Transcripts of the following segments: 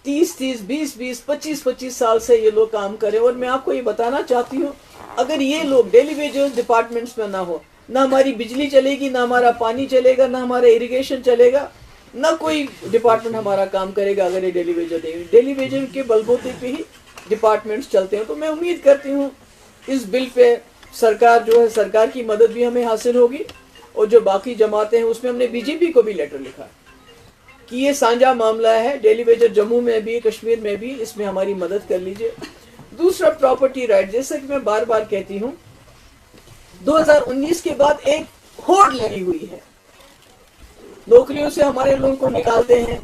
30-30, 20-20, 25-25 साल से ये लोग काम करें। और मैं आपको ये बताना चाहती हूँ, अगर ये लोग डेली वेजेस डिपार्टमेंट्स में ना हो, ना हमारी बिजली चलेगी, ना हमारा पानी चलेगा, ना हमारा इरिगेशन चलेगा, ना कोई डिपार्टमेंट हमारा काम करेगा अगर ये डेली वेजेस देंगे। डेली वेजेस के बलबूते पे ही डिपार्टमेंट्स चलते हैं। तो मैं उम्मीद करती हूँ इस बिल पे सरकार जो है, सरकार की मदद भी हमें हासिल होगी। और जो बाकी जमातें हैं उसमें हमने बीजेपी को भी लेटर लिखा कि ये साझा मामला है, डेली वेजेस जम्मू में भी, कश्मीर में भी, इसमें हमारी मदद कर लीजिए। दूसरा प्रॉपर्टी राइट, जैसा कि मैं बार बार कहती हूँ, 2019 के बाद एक होड़ लगी हुई है। नौकरियों से हमारे लोगों को निकालते हैं,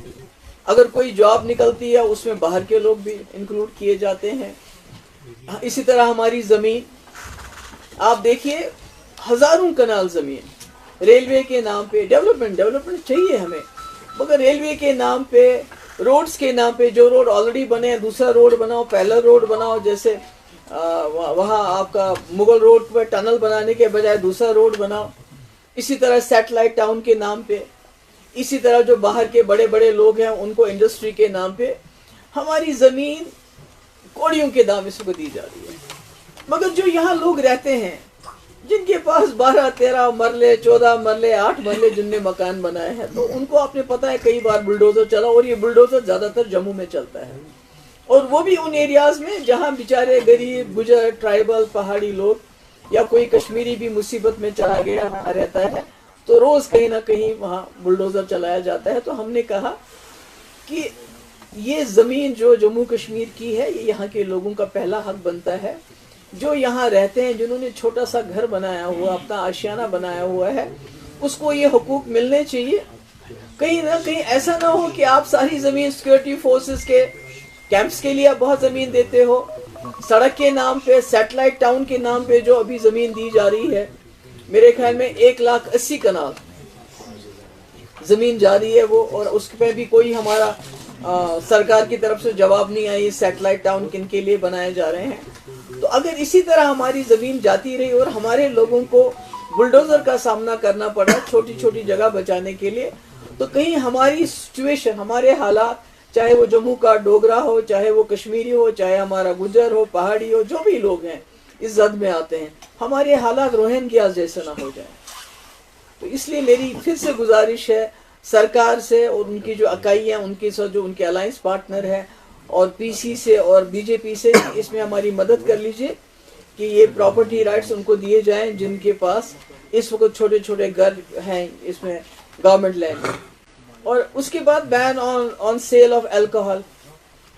अगर कोई जॉब निकलती है उसमें बाहर के लोग भी इंक्लूड किए जाते हैं। इसी तरह हमारी जमीन, आप देखिए हजारों कनाल जमीन रेलवे के नाम पे, डेवलपमेंट चाहिए हमें, मगर रेलवे के नाम पे, रोड्स के नाम पे, जो रोड ऑलरेडी बने हैं दूसरा रोड बनाओ, पहला रोड बनाओ। जैसे वहाँ आपका मुगल रोड पर टनल बनाने के बजाय दूसरा रोड बनाओ। इसी तरह सैटेलाइट टाउन के नाम पे, इसी तरह जो बाहर के बड़े बड़े लोग हैं उनको इंडस्ट्री के नाम पे हमारी ज़मीन कौड़ियों के दाम इसको दी जा रही है। मगर जो यहाँ लोग रहते हैं, जिनके पास 12-13 मरले, 14 मरले, 8 मरले जिनने मकान बनाए हैं, तो उनको आपने पता है कई बार बुलडोजर चला, और ये बुलडोजर ज़्यादातर जम्मू में चलता है, और वो भी उन एरियाज में जहाँ बेचारे गरीब, गुजर, ट्राइबल, पहाड़ी लोग या कोई कश्मीरी भी मुसीबत में चला गया रहता है, तो रोज कहीं ना कहीं वहाँ बुलडोजर चलाया जाता है। तो हमने कहा कि ये जमीन जो जम्मू कश्मीर की है, ये यहाँ के लोगों का पहला हक बनता है। जो यहाँ रहते हैं, जिन्होंने छोटा सा घर बनाया हुआ, अपना आशियाना बनाया हुआ है, उसको ये हुकूक मिलने चाहिए। कहीं ना कहीं ऐसा ना हो कि आप सारी जमीन सिक्योरिटी फोर्सेस के कैंप्स के लिए आप बहुत जमीन देते हो, सड़क के नाम पे, सैटेलाइट टाउन के नाम पे जो अभी जमीन दी जा रही है, मेरे ख्याल में 1,80,000 कनाल जमीन जा रही है वो, और उस पे भी कोई हमारा सरकार की तरफ से जवाब नहीं आई सैटेलाइट टाउन किन के लिए बनाए जा रहे हैं। तो अगर इसी तरह हमारी जमीन जाती रही और हमारे लोगों को बुलडोजर का सामना करना पड़ा छोटी छोटी जगह बचाने के लिए, तो कहीं हमारी सिचुएशन, हमारे हालात, चाहे वो जम्मू का डोगरा हो, चाहे वो कश्मीरी हो, चाहे हमारा गुजर हो, पहाड़ी हो, जो भी लोग हैं इस जद में आते हैं, हमारे हालात रोहिंग्यास जैसे ना हो जाए। तो इसलिए मेरी फिर से गुजारिश है सरकार से और उनकी जो इकाई है, उनके साथ जो उनके अलायंस पार्टनर है, और पीसी से और बीजेपी से, इसमें हमारी मदद कर लीजिए कि ये प्रॉपर्टी राइट्स उनको दिए जाएं जिनके पास इस वक्त छोटे छोटे घर हैं इसमें गवर्नमेंट लैंड। और उसके बाद ban on sale of alcohol,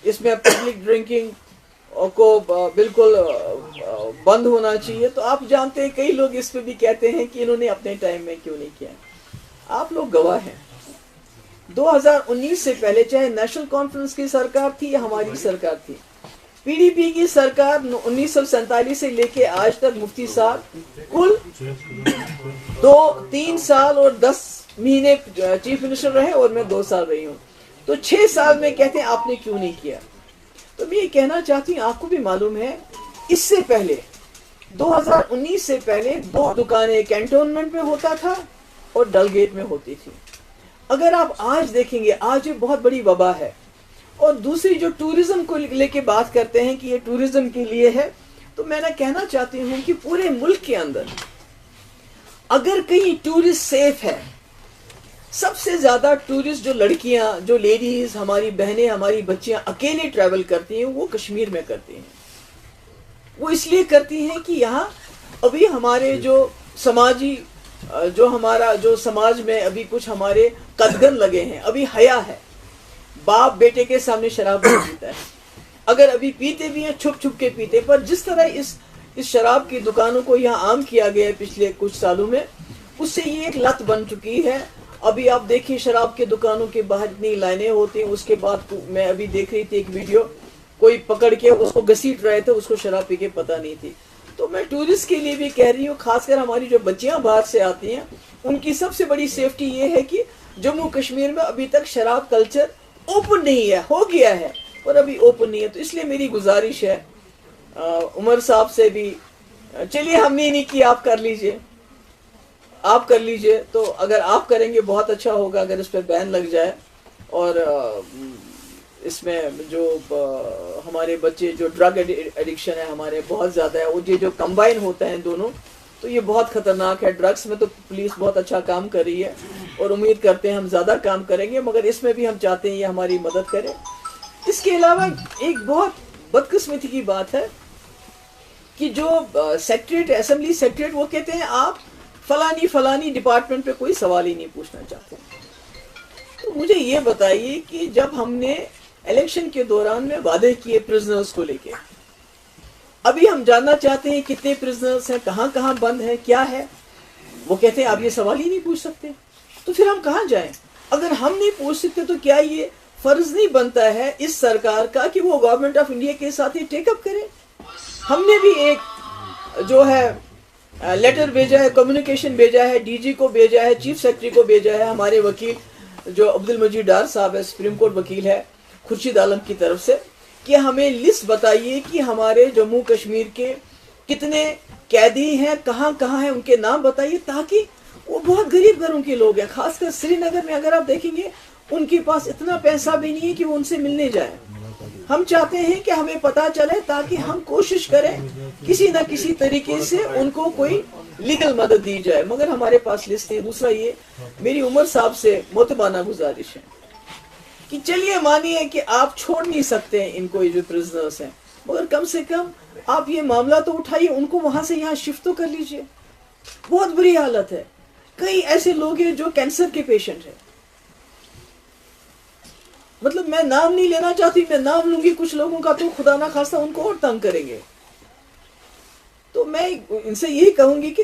इसमें पब्लिक ड्रिंकिंग को बिल्कुल बंद होना चाहिए। तो आप जानते हैं कई लोग इस पे भी कहते हैं कि इन्होंने अपने टाइम में क्यों नहीं किया। आप लोग गवाह हैं, 2019 से पहले चाहे नेशनल कॉन्फ्रेंस की सरकार थी या हमारी सरकार थी, पीडीपी की सरकार 1947 से लेके आज तक मुफ्ती साहब कुल 3 साल और 10 महीने चीफ मिनिस्टर रहे, और मैं 2 साल रही हूँ। तो 6 साल में कहते हैं आपने क्यों नहीं किया। तो मैं ये कहना चाहती हूँ, आपको भी मालूम है इससे पहले 2019 से पहले 2 दुकानें कैंटोनमेंट में होता था और डलगेट में होती थी। अगर आप आज देखेंगे, आज ये बहुत बड़ी वबा है। और दूसरी जो टूरिज्म को लेके बात करते हैं कि ये टूरिज्म के लिए है, तो मैं कहना चाहती हूँ कि पूरे मुल्क के अंदर अगर कहीं टूरिस्ट सेफ है, सबसे ज्यादा टूरिस्ट जो लड़कियां, जो लेडीज, हमारी बहनें, हमारी बच्चियां अकेले ट्रैवल करती हैं, वो कश्मीर में करती हैं। वो इसलिए करती हैं कि यहाँ अभी हमारे जो समाजी, जो हमारा जो समाज में अभी कुछ हमारे कदगन लगे हैं, अभी हया है, बाप बेटे के सामने शराब नहीं पीता है, अगर अभी पीते भी हैं छुप छुप के पीते। पर जिस तरह इस शराब की दुकानों को यहाँ आम किया गया है पिछले कुछ सालों में, उससे ये एक लत बन चुकी है। अभी आप देखिए शराब के दुकानों के बाहर इतनी लाइनें होती हैं। उसके बाद मैं अभी देख रही थी एक वीडियो, कोई पकड़ के उसको घसीट रहे थे, उसको शराब पी के पता नहीं थी। तो मैं टूरिस्ट के लिए भी कह रही हूँ, खासकर हमारी जो बच्चियां बाहर से आती हैं, उनकी सबसे बड़ी सेफ्टी ये है कि जम्मू कश्मीर में अभी तक शराब कल्चर ओपन नहीं है, हो गया है पर अभी ओपन नहीं है। तो इसलिए मेरी गुजारिश है उमर साहब से भी, चलिए हमने नहीं किया, आप कर लीजिए, आप कर लीजिए। तो अगर आप करेंगे बहुत अच्छा होगा, अगर इस पर बैन लग जाए। और اس میں جو ہمارے بچے جو ڈرگ ایڈکشن ہے ہمارے بہت زیادہ ہے، اور یہ جو کمبائن ہوتا ہے دونوں تو یہ بہت خطرناک ہے. ڈرگس میں تو پولیس بہت اچھا کام کر رہی ہے اور امید کرتے ہیں ہم زیادہ کام کریں گے، مگر اس میں بھی ہم چاہتے ہیں یہ ہماری مدد کرے. اس کے علاوہ ایک بہت بدقسمتی کی بات ہے کہ جو سیکریٹریٹ اسمبلی سیکریٹریٹ وہ کہتے ہیں آپ فلانی ڈپارٹمنٹ پہ کوئی سوال ہی نہیں پوچھنا چاہتے. تو مجھے یہ بتائیے کہ جب ہم نے الیکشن کے دوران میں وعدے کیے پرزنرز کو لے کے، ابھی ہم جاننا چاہتے ہیں کتنے پرزنرز ہیں، کہاں کہاں بند ہے، کیا ہے، وہ کہتے ہیں آپ یہ سوال ہی نہیں پوچھ سکتے. تو پھر ہم کہاں جائیں؟ اگر ہم نہیں پوچھ سکتے تو کیا یہ فرض نہیں بنتا ہے اس سرکار کا کہ وہ گورنمنٹ آف انڈیا کے ساتھ ہی ٹیک اپ کرے؟ ہم نے بھی ایک جو ہے لیٹر بھیجا ہے، کمیونیکیشن بھیجا ہے، ڈی جی کو بھیجا ہے، چیف سیکرٹری کو بھیجا ہے، ہمارے وکیل جو عبد المجید ڈار صاحب ہے، سپریم کورٹ وکیل ہے خورشید عالم کی طرف سے، کہ ہمیں لسٹ بتائیے کہ ہمارے جموں کشمیر کے کتنے قیدی ہیں، کہاں کہاں ہیں، ان کے نام بتائیے، تاکہ وہ بہت غریب گھروں کے لوگ ہیں، خاص کر سری نگر میں اگر آپ دیکھیں گے ان کے پاس اتنا پیسہ بھی نہیں ہے کہ وہ ان سے ملنے جائیں. ہم چاہتے ہیں کہ ہمیں پتا چلے تاکہ ہم کوشش کریں کسی نہ کسی طریقے سے ان کو کوئی لیگل مدد دی جائے، مگر ہمارے پاس لسٹ ہے. دوسرا یہ میری عمر صاحب سے متبانہ گزارش ہے کہ چلیے مانیے کہ آپ چھوڑ نہیں سکتے ہیں ان کو، یہ جو پرزنرز ہیں، مگر کم سے کم آپ یہ معاملہ تو اٹھائیے، ان کو وہاں سے یہاں شفٹ تو کر لیجئے. بہت بری حالت ہے. کئی ایسے لوگ ہیں جو کینسر کے پیشنٹ ہیں، مطلب میں نام نہیں لینا چاہتی، میں نام لوں گی کچھ لوگوں کا تو خدا نہ خواستہ ان کو اور تنگ کریں گے. تو میں ان سے یہی کہوں گی کہ